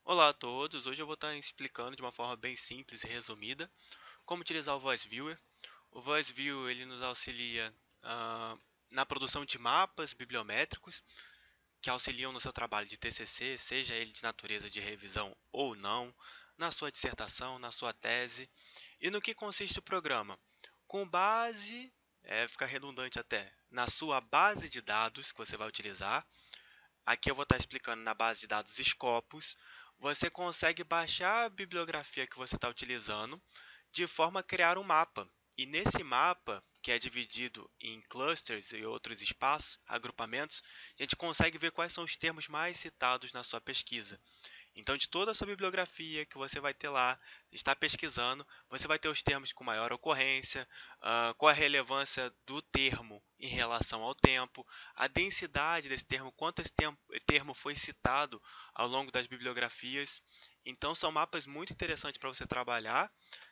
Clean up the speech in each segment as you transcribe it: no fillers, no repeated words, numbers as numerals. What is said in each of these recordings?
Olá a todos, hoje eu vou estar explicando de uma forma bem simples e resumida como utilizar o Voice Viewer. O Voice Viewer ele nos auxilia ah, na produção de mapas bibliométricos que auxiliam no seu trabalho de TCC, seja ele de natureza de revisão ou não, na sua dissertação, na sua tese. E no que consiste o programa? Com base, fica redundante até, na sua base de dados que você vai utilizar. Aqui eu vou estar explicando na base de dados Scopus. Você consegue baixar a bibliografia que você está utilizando de forma a criar um mapa. E nesse mapa, que é dividido em clusters e outros espaços, agrupamentos, a gente consegue ver quais são os termos mais citados na sua pesquisa. Então, de toda a sua bibliografia que você vai ter lá, está pesquisando, você vai ter os termos com maior ocorrência, qual a relevância do termo em relação ao tempo, a densidade desse termo, quanto esse termo foi citado ao longo das bibliografias. Então, são mapas muito interessantes para você trabalhar,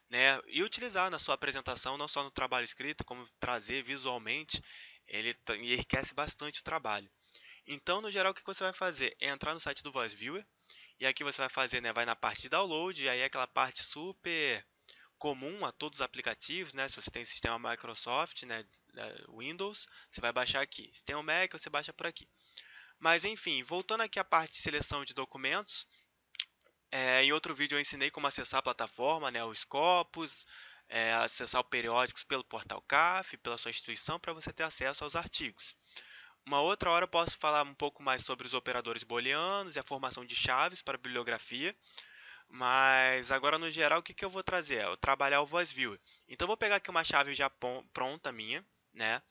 né, e utilizar na sua apresentação, não só no trabalho escrito, como trazer visualmente, ele enriquece bastante o trabalho. Então, no geral, o que você vai fazer é entrar no site do Voice Viewer, e aqui você vai fazer, né, vai na parte de download, e aí é aquela parte super comum a todos os aplicativos, né? Se você tem sistema Microsoft, né, Windows, você vai baixar aqui. Se tem um Mac, você baixa por aqui. Mas enfim, voltando aqui à parte de seleção de documentos, em outro vídeo eu ensinei como acessar a plataforma, né, os Scopus, acessar o periódicos pelo portal CAF, pela sua instituição, para você ter acesso aos artigos. Uma outra hora eu posso falar um pouco mais sobre os operadores booleanos e a formação de chaves para a bibliografia. Mas agora, no geral, o que, que eu vou trazer? Eu trabalhar o Voice Viewer. Então, eu vou pegar aqui uma chave já pronta minha, né?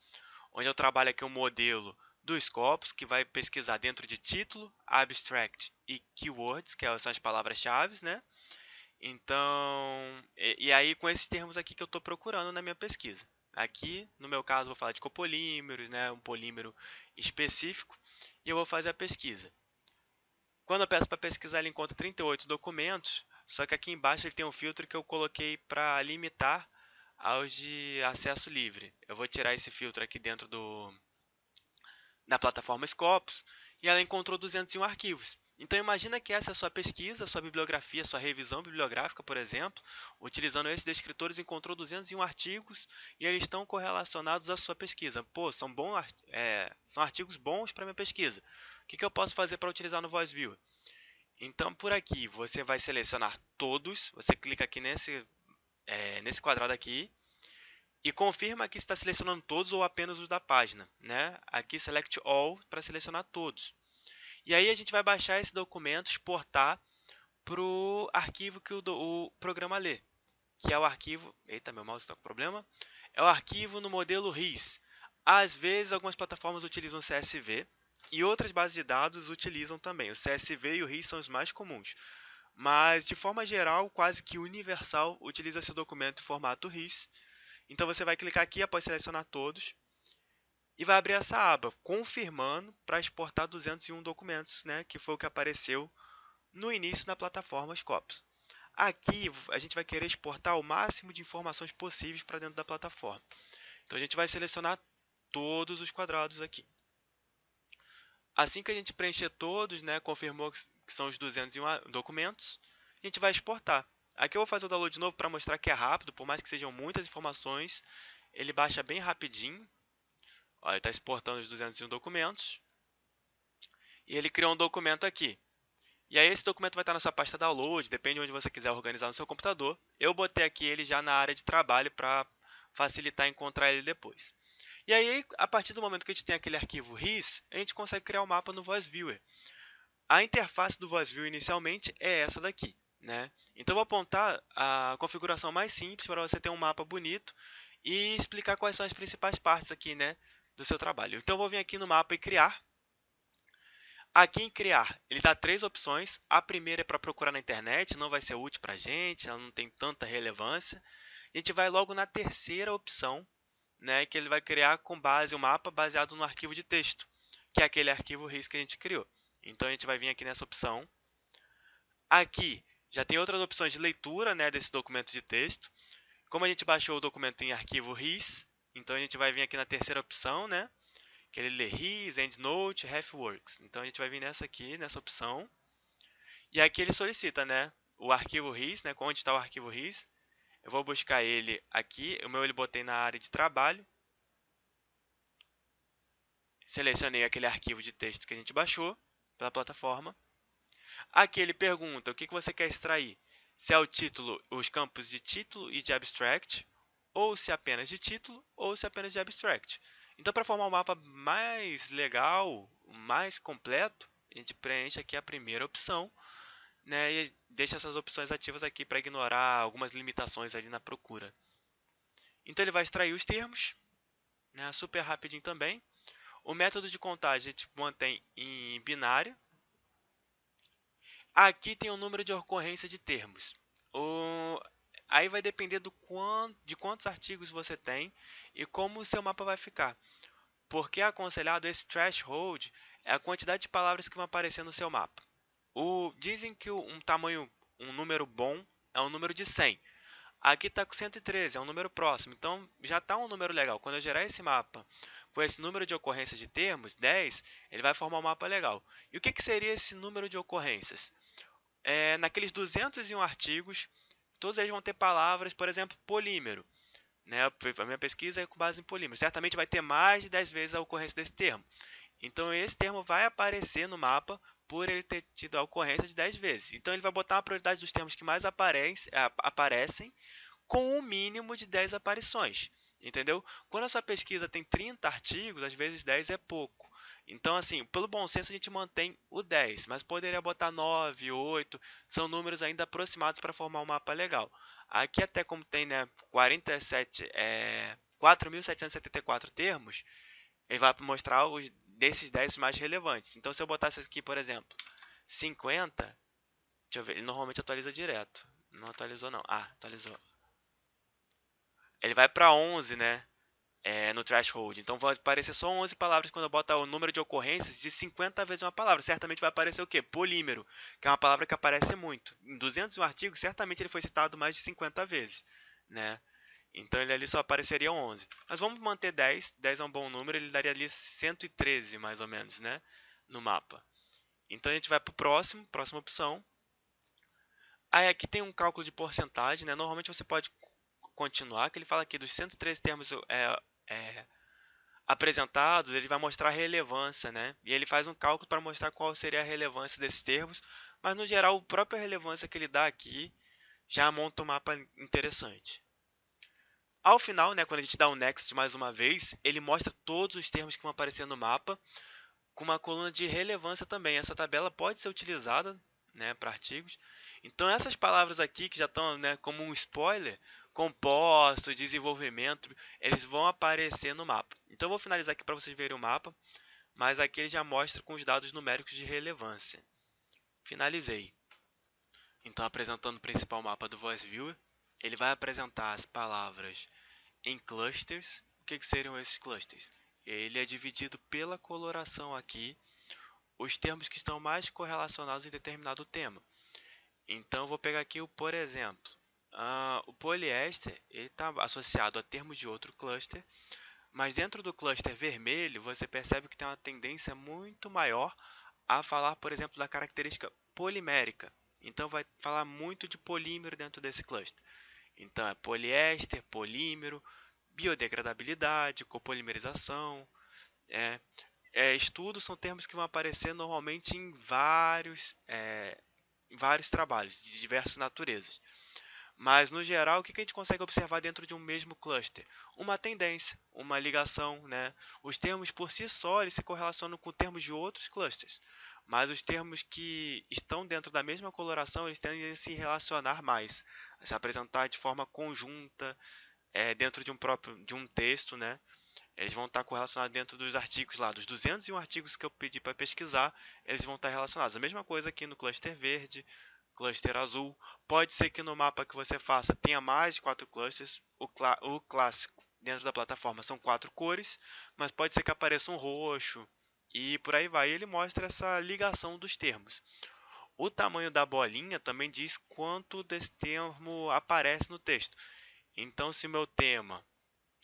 Onde eu trabalho aqui um modelo do Scopus, que vai pesquisar dentro de título, abstract e keywords, que são as palavras-chave, né? Então, e aí com esses termos aqui que eu estou procurando na minha pesquisa. Aqui, no meu caso, vou falar de copolímeros, né? Um polímero específico, e eu vou fazer a pesquisa. Quando eu peço para pesquisar, ele encontra 38 documentos, só que aqui embaixo ele tem um filtro que eu coloquei para limitar aos de acesso livre. Eu vou tirar esse filtro aqui dentro da plataforma Scopus e ela encontrou 201 arquivos. Então imagina que essa é a sua pesquisa, a sua bibliografia, a sua revisão bibliográfica, por exemplo, utilizando esses descritores, encontrou 201 artigos e eles estão correlacionados à sua pesquisa. Pô, são artigos bons para minha pesquisa. O que eu posso fazer para utilizar no Voice Viewer? Então, por aqui, você vai selecionar todos. Você clica aqui nesse quadrado aqui e confirma que está selecionando todos ou apenas os da página, né? Aqui, Select All para selecionar todos. E aí a gente vai baixar esse documento, exportar para o arquivo que o programa lê, que é o arquivo... Eita, meu mouse está com problema. É o arquivo no modelo RIS. Às vezes, algumas plataformas utilizam o CSV e outras bases de dados utilizam também. O CSV e o RIS são os mais comuns. Mas, de forma geral, quase que universal, utiliza-se o documento em formato RIS. Então, você vai clicar aqui após selecionar todos e vai abrir essa aba, confirmando para exportar 201 documentos, né, que foi o que apareceu no início da plataforma Scopus. Aqui, a gente vai querer exportar o máximo de informações possíveis para dentro da plataforma. Então, a gente vai selecionar todos os quadrados aqui. Assim que a gente preencher todos, né, confirmou que são os 201 documentos, a gente vai exportar. Aqui eu vou fazer o download de novo para mostrar que é rápido, por mais que sejam muitas informações, ele baixa bem rapidinho. Olha, ele está exportando os 201 documentos. E ele criou um documento aqui. E aí esse documento vai estar na sua pasta download, depende de onde você quiser organizar no seu computador. Eu botei aqui ele já na área de trabalho para facilitar encontrar ele depois. E aí, a partir do momento que a gente tem aquele arquivo RIS, a gente consegue criar o um mapa no Voice Viewer. A interface do Voice Viewer inicialmente é essa daqui, né? Então, eu vou apontar a configuração mais simples para você ter um mapa bonito e explicar quais são as principais partes aqui, né, do seu trabalho. Então, eu vou vir aqui no mapa e criar. Aqui em criar, ele dá três opções. A primeira é para procurar na internet, não vai ser útil para a gente, ela não tem tanta relevância. A gente vai logo na terceira opção, né, que ele vai criar com base um mapa baseado no arquivo de texto, que é aquele arquivo RIS que a gente criou. Então a gente vai vir aqui nessa opção. Aqui já tem outras opções de leitura, né, desse documento de texto. Como a gente baixou o documento em arquivo RIS, então a gente vai vir aqui na terceira opção, né, que ele lê RIS, EndNote, RefWorks. Então a gente vai vir nessa aqui, nessa opção. E aqui ele solicita, né, o arquivo RIS, né, onde está o arquivo RIS. Eu vou buscar ele aqui, o meu ele botei na área de trabalho. Selecionei aquele arquivo de texto que a gente baixou pela plataforma. Aqui ele pergunta o que você quer extrair. Se é o título, os campos de título e de abstract, ou se é apenas de título, ou se é apenas de abstract. Então, para formar um mapa mais legal, mais completo, a gente preenche aqui a primeira opção, né, e deixa essas opções ativas aqui para ignorar algumas limitações ali na procura. Então, ele vai extrair os termos, né, super rapidinho também. O método de contagem a gente mantém em binário. Aqui tem o número de ocorrência de termos. Aí vai depender de quantos artigos você tem e como o seu mapa vai ficar. Porque é aconselhado esse threshold é a quantidade de palavras que vão aparecer no seu mapa. Dizem que um número bom é um número de 100. Aqui está com 113, é um número próximo. Então já está um número legal. Quando eu gerar esse mapa com esse número de ocorrências de termos, 10, ele vai formar um mapa legal. E o que seria esse número de ocorrências? Naqueles 201 artigos, todos eles vão ter palavras, por exemplo, polímero. Né? A minha pesquisa é com base em polímero. Certamente vai ter mais de 10 vezes a ocorrência desse termo. Então, esse termo vai aparecer no mapa por ele ter tido a ocorrência de 10 vezes. Então, ele vai botar a prioridade dos termos que mais aparecem com um mínimo de 10 aparições. Entendeu? Quando a sua pesquisa tem 30 artigos, às vezes 10 é pouco. Então, assim, pelo bom senso a gente mantém o 10, mas poderia botar 9, 8, são números ainda aproximados para formar um mapa legal. Aqui até como tem, né, 4.774 termos, ele vai mostrar os desses 10 mais relevantes. Então, se eu botasse aqui, por exemplo, 50, deixa eu ver, ele normalmente atualiza direto. Não atualizou não. Ah, atualizou. Ele vai para 11, né? No threshold. Então vai aparecer só 11 palavras quando eu botar o número de ocorrências de 50 vezes uma palavra. Certamente vai aparecer o quê? Polímero, que é uma palavra que aparece muito. Em 201 artigos, certamente ele foi citado mais de 50 vezes, né? Então ele ali só apareceria 11. Mas vamos manter 10. 10 é um bom número, ele daria ali 113 mais ou menos, né? No mapa. Então a gente vai para o próxima opção. Aí aqui tem um cálculo de porcentagem, né? Normalmente você pode continuar, que ele fala aqui dos 113 termos é, apresentados, ele vai mostrar a relevância, né? E ele faz um cálculo para mostrar qual seria a relevância desses termos, mas no geral, a própria relevância que ele dá aqui já monta um mapa interessante. Ao final, né, quando a gente dá um next mais uma vez, ele mostra todos os termos que vão aparecer no mapa, com uma coluna de relevância também. Essa tabela pode ser utilizada, né, para artigos. Então essas palavras aqui que já estão, né, como um spoiler, composto, desenvolvimento, eles vão aparecer no mapa. Então eu vou finalizar aqui para vocês verem o mapa, mas aqui ele já mostra com os dados numéricos de relevância. Finalizei. Então apresentando o principal mapa do Voice Viewer, ele vai apresentar as palavras em clusters. O que seriam esses clusters? Ele é dividido pela coloração aqui, os termos que estão mais correlacionados em determinado tema. Então, vou pegar aqui o por exemplo. O poliéster está associado a termos de outro cluster, mas dentro do cluster vermelho, você percebe que tem uma tendência muito maior a falar, por exemplo, da característica polimérica. Então, vai falar muito de polímero dentro desse cluster. Então, é poliéster, polímero, biodegradabilidade, copolimerização. Estudos são termos que vão aparecer normalmente em vários trabalhos de diversas naturezas. Mas, no geral, o que a gente consegue observar dentro de um mesmo cluster? Uma tendência, uma ligação, né? Os termos por si só eles se correlacionam com termos de outros clusters, mas os termos que estão dentro da mesma coloração eles tendem a se relacionar mais, a se apresentar de forma conjunta dentro de um texto, né? Eles vão estar correlacionados dentro dos artigos lá, dos 201 artigos que eu pedi para pesquisar, eles vão estar relacionados. A mesma coisa aqui no cluster verde, cluster azul. Pode ser que no mapa que você faça tenha mais de 4 clusters. O clássico dentro da plataforma são 4 cores, mas pode ser que apareça um roxo e por aí vai. Ele mostra essa ligação dos termos. O tamanho da bolinha também diz quanto desse termo aparece no texto. Então, se o meu tema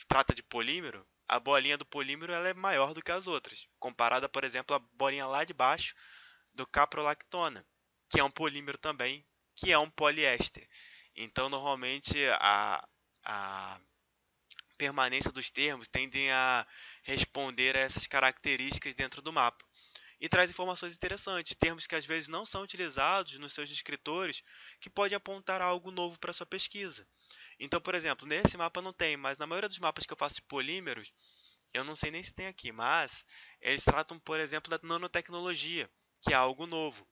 trata de polímero, a bolinha do polímero ela é maior do que as outras, comparada, por exemplo, à bolinha lá de baixo do caprolactona. que é um polímero também, que é um poliéster. Então, normalmente, a permanência dos termos tendem a responder a essas características dentro do mapa. E traz informações interessantes, termos que às vezes não são utilizados nos seus descritores, que pode apontar algo novo para sua pesquisa. Então, por exemplo, nesse mapa não tem, mas na maioria dos mapas que eu faço de polímeros, eu não sei nem se tem aqui, mas eles tratam, por exemplo, da nanotecnologia, que é algo novo.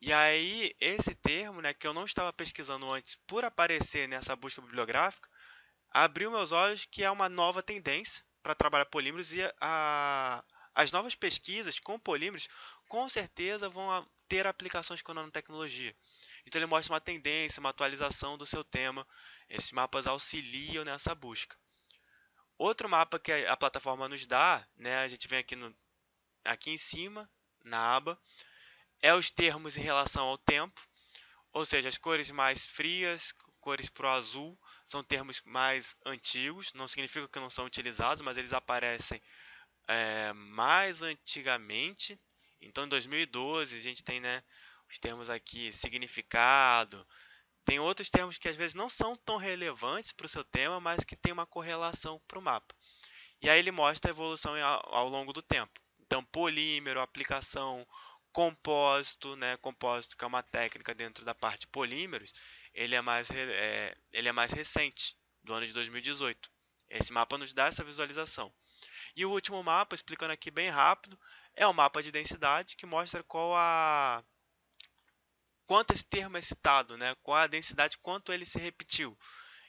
E aí, esse termo, né, que eu não estava pesquisando antes por aparecer nessa busca bibliográfica, abriu meus olhos que é uma nova tendência para trabalhar polímeros e as novas pesquisas com polímeros com certeza vão ter aplicações com nanotecnologia. Então ele mostra uma tendência, uma atualização do seu tema. Esses mapas auxiliam nessa busca. Outro mapa que a plataforma nos dá, né, a gente vem aqui em cima, na aba, é os termos em relação ao tempo. Ou seja, as cores mais frias, cores para o azul, são termos mais antigos, não significa que não são utilizados, mas eles aparecem mais antigamente. Então, em 2012, a gente tem, né, os termos aqui, significado. Tem outros termos que às vezes não são tão relevantes para o seu tema, mas que tem uma correlação para o mapa. E aí ele mostra a evolução ao longo do tempo. Então, polímero, aplicação, compósito, né? Compósito que é uma técnica dentro da parte de polímeros, ele é mais recente, do ano de 2018. Esse mapa nos dá essa visualização. E o último mapa, explicando aqui bem rápido, é o mapa de densidade, que mostra quanto esse termo é citado, né? Qual a densidade, quanto ele se repetiu.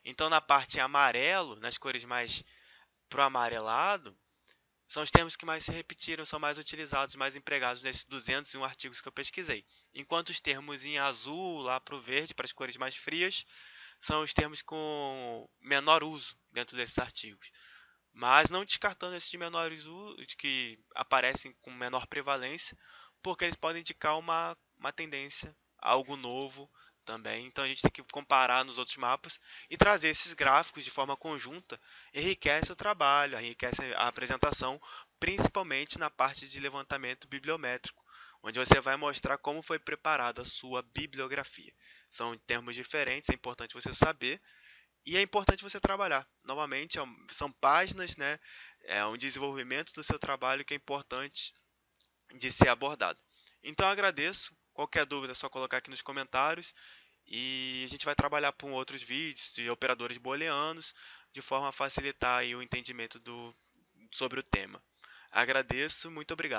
Então, na parte em amarelo, nas cores mais pro amarelado, são os termos que mais se repetiram, são mais utilizados, mais empregados nesses 201 artigos que eu pesquisei. Enquanto os termos em azul, lá para o verde, para as cores mais frias, são os termos com menor uso dentro desses artigos. Mas não descartando esses de menor uso, que aparecem com menor prevalência, porque eles podem indicar uma tendência, algo novo também. Então a gente tem que comparar nos outros mapas e trazer esses gráficos de forma conjunta, enriquece o trabalho, enriquece a apresentação, principalmente na parte de levantamento bibliométrico, onde você vai mostrar como foi preparada a sua bibliografia. São termos diferentes, é importante você saber e é importante você trabalhar. Novamente, são páginas, né? É um desenvolvimento do seu trabalho que é importante de ser abordado. Então, eu agradeço. Qualquer dúvida é só colocar aqui nos comentários. E a gente vai trabalhar com outros vídeos de operadores booleanos, de forma a facilitar aí o entendimento sobre o tema. Agradeço, muito obrigado.